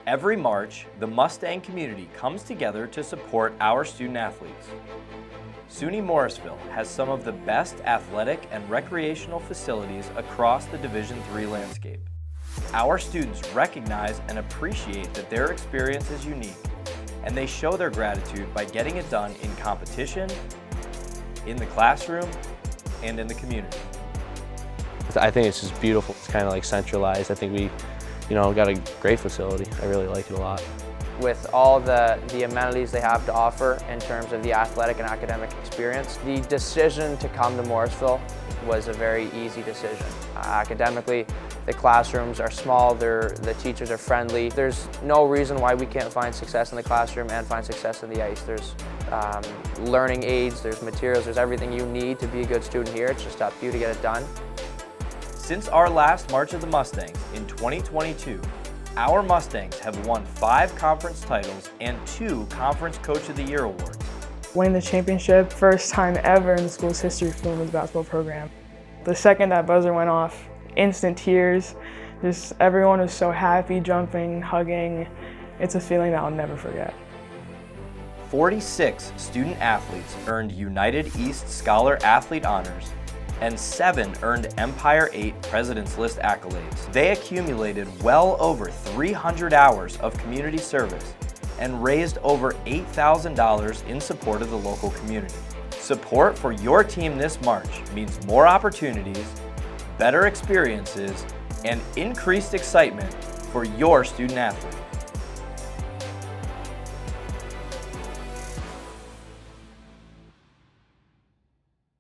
Every March, the Mustang community comes together to support our student athletes. SUNY Morrisville has some of the best athletic and recreational facilities across the Division III landscape. Our students recognize and appreciate that their experience is unique, and they show their gratitude by getting it done in competition, in the classroom, and in the community. I think it's just beautiful. It's kind of like centralized. I think we, got a great facility. I really like it a lot. With all the amenities they have to offer in terms of the athletic and academic experience, the decision to come to Morrisville was a very easy decision. Academically, the classrooms are small, the teachers are friendly. There's no reason why we can't find success in the classroom and find success in the ice. There's learning aids, there's materials, there's everything you need to be a good student here. It's just up to you to get it done. Since our last March of the Mustangs in 2022, our Mustangs have won 5 conference titles and 2 Conference Coach of the Year awards. Winning the championship, first time ever in the school's history for the women's basketball program. The second that buzzer went off, instant tears. Just everyone was so happy, jumping, hugging. It's a feeling that I'll never forget. 46 student athletes earned United East Scholar Athlete honors, and 7 earned Empire 8 President's List accolades. They accumulated well over 300 hours of community service and raised over $8,000 in support of the local community. Support for your team this March means more opportunities, better experiences, and increased excitement for your student athlete.